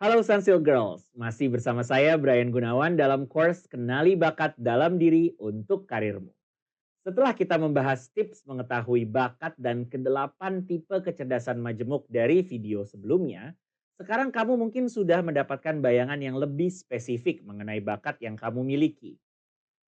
Halo Sansio Girls, masih bersama saya Brian Gunawan dalam course Kenali Bakat Dalam Diri untuk Karirmu. Setelah kita membahas tips mengetahui bakat dan kedelapan tipe kecerdasan majemuk dari video sebelumnya, sekarang kamu mungkin sudah mendapatkan bayangan yang lebih spesifik mengenai bakat yang kamu miliki.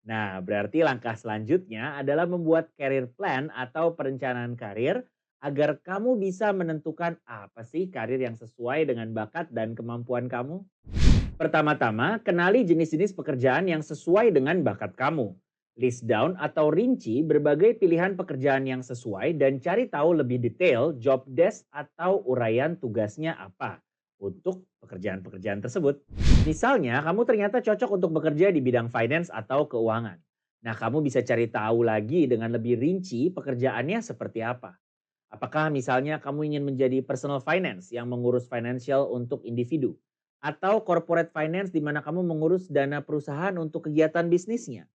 Nah, berarti langkah selanjutnya adalah membuat career plan atau perencanaan karir agar kamu bisa menentukan apa sih karir yang sesuai dengan bakat dan kemampuan kamu. Pertama-tama, kenali jenis-jenis pekerjaan yang sesuai dengan bakat kamu. List down atau rinci berbagai pilihan pekerjaan yang sesuai dan cari tahu lebih detail job desk atau uraian tugasnya apa untuk pekerjaan-pekerjaan tersebut. Misalnya, kamu ternyata cocok untuk bekerja di bidang finance atau keuangan. Nah, kamu bisa cari tahu lagi dengan lebih rinci pekerjaannya seperti apa. Apakah misalnya kamu ingin menjadi personal finance yang mengurus financial untuk individu? Atau corporate finance di mana kamu mengurus dana perusahaan untuk kegiatan bisnisnya?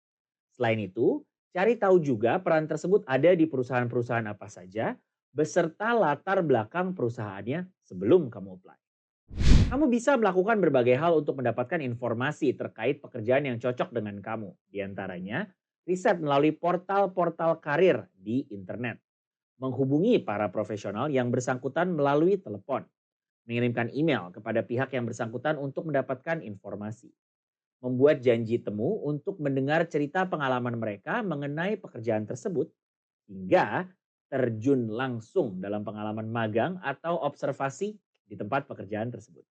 Selain itu, cari tahu juga peran tersebut ada di perusahaan-perusahaan apa saja, beserta latar belakang perusahaannya sebelum kamu apply. Kamu bisa melakukan berbagai hal untuk mendapatkan informasi terkait pekerjaan yang cocok dengan kamu. Di antaranya, riset melalui portal-portal karir di internet, menghubungi para profesional yang bersangkutan melalui telepon, mengirimkan email kepada pihak yang bersangkutan untuk mendapatkan informasi, membuat janji temu untuk mendengar cerita pengalaman mereka mengenai pekerjaan tersebut, hingga terjun langsung dalam pengalaman magang atau observasi di tempat pekerjaan tersebut.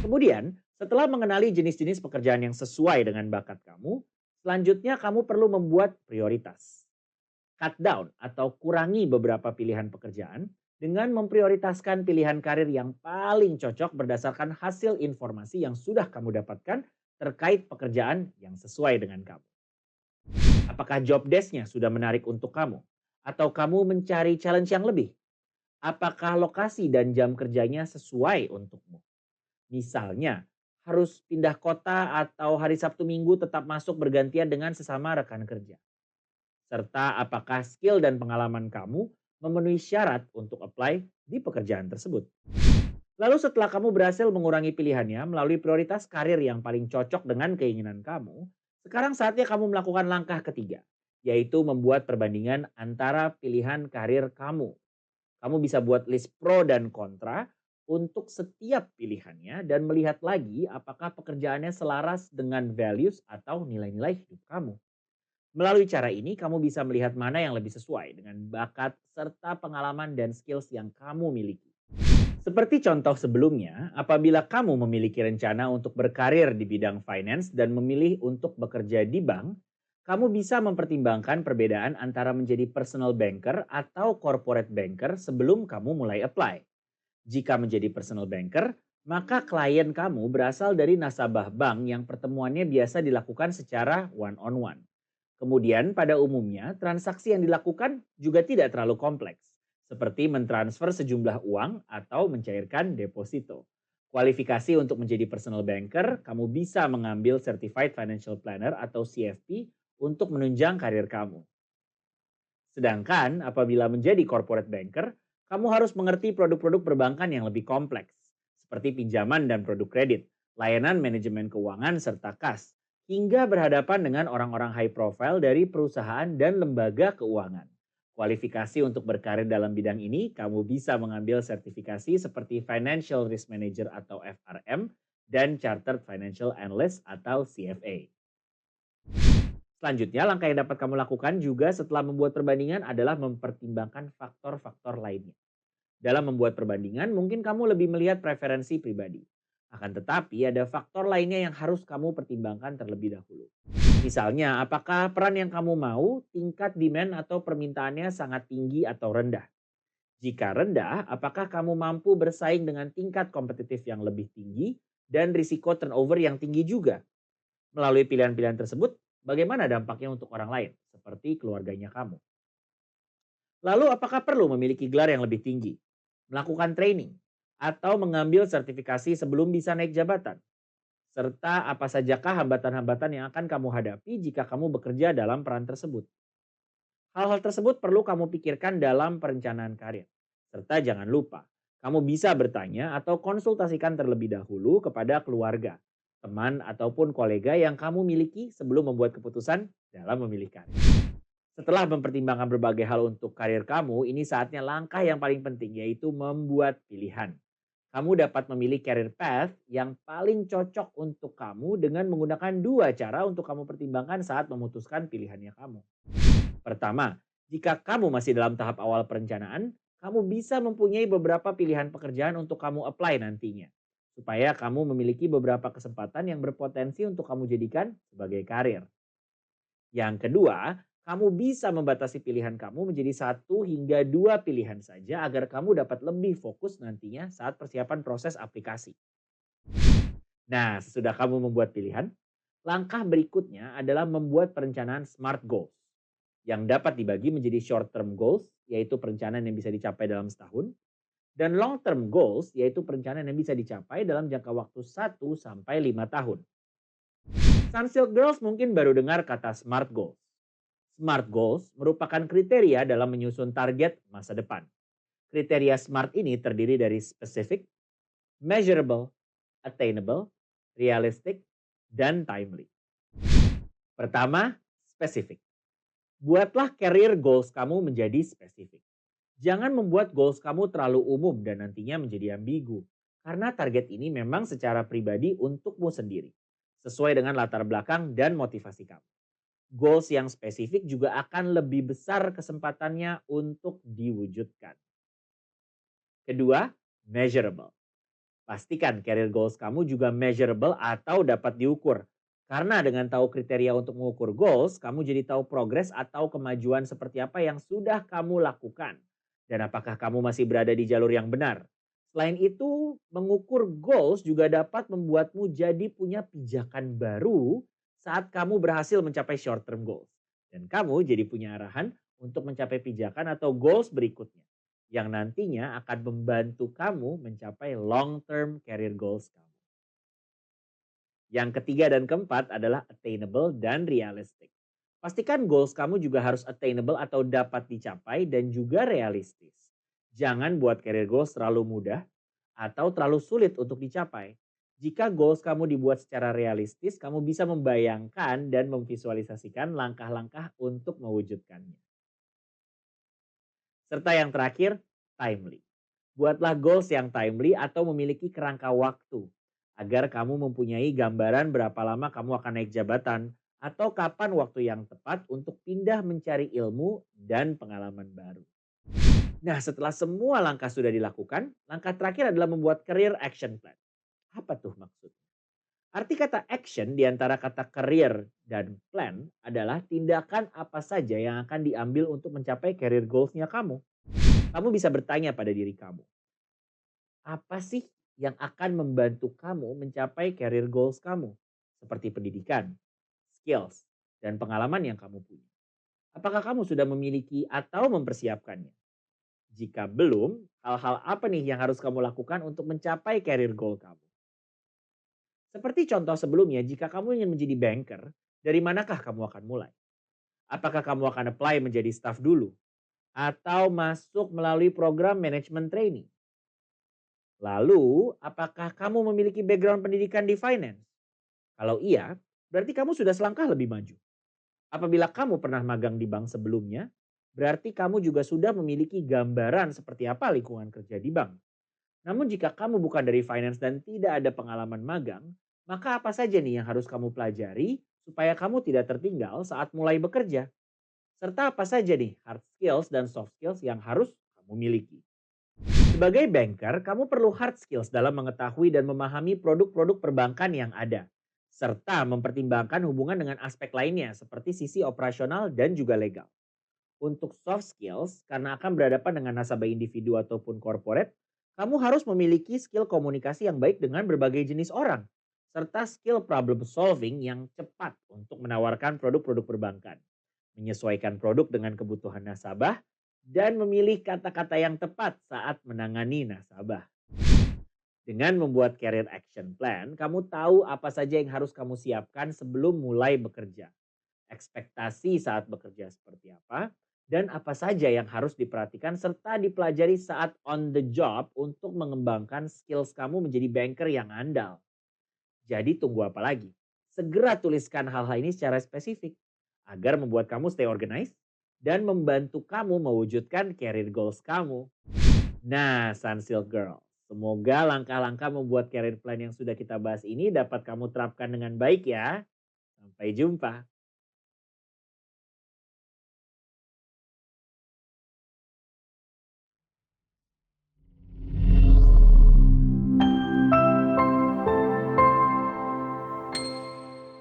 Kemudian, setelah mengenali jenis-jenis pekerjaan yang sesuai dengan bakat kamu, selanjutnya kamu perlu membuat prioritas. Cut down atau kurangi beberapa pilihan pekerjaan dengan memprioritaskan pilihan karir yang paling cocok berdasarkan hasil informasi yang sudah kamu dapatkan terkait pekerjaan yang sesuai dengan kamu. Apakah job desk-nya sudah menarik untuk kamu? Atau kamu mencari challenge yang lebih? Apakah lokasi dan jam kerjanya sesuai untukmu? Misalnya, harus pindah kota atau hari Sabtu Minggu tetap masuk bergantian dengan sesama rekan kerja. Serta apakah skill dan pengalaman kamu memenuhi syarat untuk apply di pekerjaan tersebut. Lalu setelah kamu berhasil mengurangi pilihannya melalui prioritas karir yang paling cocok dengan keinginan kamu, sekarang saatnya kamu melakukan langkah ketiga, yaitu membuat perbandingan antara pilihan karir kamu. Kamu bisa buat list pro dan kontra untuk setiap pilihannya dan melihat lagi apakah pekerjaannya selaras dengan values atau nilai-nilai hidup kamu. Melalui cara ini, kamu bisa melihat mana yang lebih sesuai dengan bakat serta pengalaman dan skills yang kamu miliki. Seperti contoh sebelumnya, apabila kamu memiliki rencana untuk berkarir di bidang finance dan memilih untuk bekerja di bank, kamu bisa mempertimbangkan perbedaan antara menjadi personal banker atau corporate banker sebelum kamu mulai apply. Jika menjadi personal banker, maka klien kamu berasal dari nasabah bank yang pertemuannya biasa dilakukan secara one-on-one. Kemudian pada umumnya transaksi yang dilakukan juga tidak terlalu kompleks, seperti mentransfer sejumlah uang atau mencairkan deposito. Kualifikasi untuk menjadi personal banker, kamu bisa mengambil Certified Financial Planner atau CFP untuk menunjang karir kamu. Sedangkan apabila menjadi corporate banker, kamu harus mengerti produk-produk perbankan yang lebih kompleks, seperti pinjaman dan produk kredit, layanan manajemen keuangan, serta kas, hingga berhadapan dengan orang-orang high profile dari perusahaan dan lembaga keuangan. Kualifikasi untuk berkarir dalam bidang ini, kamu bisa mengambil sertifikasi seperti Financial Risk Manager atau FRM dan Chartered Financial Analyst atau CFA. Selanjutnya, langkah yang dapat kamu lakukan juga setelah membuat perbandingan adalah mempertimbangkan faktor-faktor lainnya. Dalam membuat perbandingan, mungkin kamu lebih melihat preferensi pribadi. Akan tetapi, ada faktor lainnya yang harus kamu pertimbangkan terlebih dahulu. Misalnya, apakah peran yang kamu mau, tingkat demand atau permintaannya sangat tinggi atau rendah? Jika rendah, apakah kamu mampu bersaing dengan tingkat kompetitif yang lebih tinggi dan risiko turnover yang tinggi juga? Melalui pilihan-pilihan tersebut, bagaimana dampaknya untuk orang lain, seperti keluarganya kamu? Lalu apakah perlu memiliki gelar yang lebih tinggi, melakukan training, atau mengambil sertifikasi sebelum bisa naik jabatan? Serta apa sajakah hambatan-hambatan yang akan kamu hadapi jika kamu bekerja dalam peran tersebut? Hal-hal tersebut perlu kamu pikirkan dalam perencanaan karir. Serta jangan lupa, Kamu bisa bertanya atau konsultasikan terlebih dahulu kepada keluarga, teman, ataupun kolega yang kamu miliki sebelum membuat keputusan dalam memilih karir. Setelah mempertimbangkan berbagai hal untuk karir kamu, ini saatnya langkah yang paling penting yaitu membuat pilihan. Kamu dapat memilih career path yang paling cocok untuk kamu dengan menggunakan dua cara untuk kamu pertimbangkan saat memutuskan pilihannya kamu. Pertama, jika kamu masih dalam tahap awal perencanaan, kamu bisa mempunyai beberapa pilihan pekerjaan untuk kamu apply nantinya. Supaya kamu memiliki beberapa kesempatan yang berpotensi untuk kamu jadikan sebagai karir. Yang kedua, kamu bisa membatasi pilihan kamu menjadi satu hingga dua pilihan saja agar kamu dapat lebih fokus nantinya saat persiapan proses aplikasi. Nah, sesudah kamu membuat pilihan, langkah berikutnya adalah membuat perencanaan SMART goals yang dapat dibagi menjadi short term goals, yaitu perencanaan yang bisa dicapai dalam setahun, dan long term goals, yaitu perencanaan yang bisa dicapai dalam jangka waktu 1 sampai 5 tahun. Sunsilk Girls mungkin baru dengar kata SMART goals. SMART goals merupakan kriteria dalam menyusun target masa depan. Kriteria SMART ini terdiri dari specific, measurable, attainable, realistic, dan timely. Pertama, spesifik. Buatlah career goals kamu menjadi spesifik. Jangan membuat goals kamu terlalu umum dan nantinya menjadi ambigu. Karena target ini memang secara pribadi untukmu sendiri. Sesuai dengan latar belakang dan motivasi kamu. Goals yang spesifik juga akan lebih besar kesempatannya untuk diwujudkan. Kedua, measurable. Pastikan career goals kamu juga measurable atau dapat diukur. Karena dengan tahu kriteria untuk mengukur goals, kamu jadi tahu progres atau kemajuan seperti apa yang sudah kamu lakukan. Dan apakah kamu masih berada di jalur yang benar. Selain itu, mengukur goals juga dapat membuatmu jadi punya pijakan baru saat kamu berhasil mencapai short term goals. Dan kamu jadi punya arahan untuk mencapai pijakan atau goals berikutnya yang nantinya akan membantu kamu mencapai long term career goals kamu. Yang ketiga dan keempat adalah attainable dan realistic. Pastikan goals kamu juga harus attainable atau dapat dicapai dan juga realistis. Jangan buat career goals terlalu mudah atau terlalu sulit untuk dicapai. Jika goals kamu dibuat secara realistis, kamu bisa membayangkan dan memvisualisasikan langkah-langkah untuk mewujudkannya. Serta yang terakhir, timely. Buatlah goals yang timely atau memiliki kerangka waktu agar kamu mempunyai gambaran berapa lama kamu akan naik jabatan atau kapan waktu yang tepat untuk pindah mencari ilmu dan pengalaman baru. Nah, setelah semua langkah sudah dilakukan, langkah terakhir adalah membuat career action plan. Apa tuh maksudnya? Arti kata action di antara kata career dan plan adalah tindakan apa saja yang akan diambil untuk mencapai career goals-nya kamu. Kamu bisa bertanya pada diri kamu, apa sih yang akan membantu kamu mencapai career goals kamu? Seperti pendidikan, skills, dan pengalaman yang kamu punya. Apakah kamu sudah memiliki atau mempersiapkannya? Jika belum, hal-hal apa nih yang harus kamu lakukan untuk mencapai career goal kamu? Seperti contoh sebelumnya, jika kamu ingin menjadi banker, dari manakah kamu akan mulai? Apakah kamu akan apply menjadi staff dulu? Atau masuk melalui program manajemen training? Lalu, apakah kamu memiliki background pendidikan di finance? Kalau iya, berarti kamu sudah selangkah lebih maju. Apabila kamu pernah magang di bank sebelumnya, berarti kamu juga sudah memiliki gambaran seperti apa lingkungan kerja di bank. Namun jika kamu bukan dari finance dan tidak ada pengalaman magang, maka apa saja nih yang harus kamu pelajari supaya kamu tidak tertinggal saat mulai bekerja? Serta apa saja nih hard skills dan soft skills yang harus kamu miliki? Sebagai banker, kamu perlu hard skills dalam mengetahui dan memahami produk-produk perbankan yang ada, serta mempertimbangkan hubungan dengan aspek lainnya seperti sisi operasional dan juga legal. Untuk soft skills, karena akan berhadapan dengan nasabah individu ataupun corporate, kamu harus memiliki skill komunikasi yang baik dengan berbagai jenis orang, serta skill problem solving yang cepat untuk menawarkan produk-produk perbankan, menyesuaikan produk dengan kebutuhan nasabah, dan memilih kata-kata yang tepat saat menangani nasabah. Dengan membuat career action plan, kamu tahu apa saja yang harus kamu siapkan sebelum mulai bekerja. Ekspektasi saat bekerja seperti apa, dan apa saja yang harus diperhatikan serta dipelajari saat on the job untuk mengembangkan skills kamu menjadi banker yang andal. Jadi tunggu apa lagi? Segera tuliskan hal-hal ini secara spesifik agar membuat kamu stay organized dan membantu kamu mewujudkan career goals kamu. Nah, Sunsilk Girl, semoga langkah-langkah membuat career plan yang sudah kita bahas ini dapat kamu terapkan dengan baik ya. Sampai jumpa.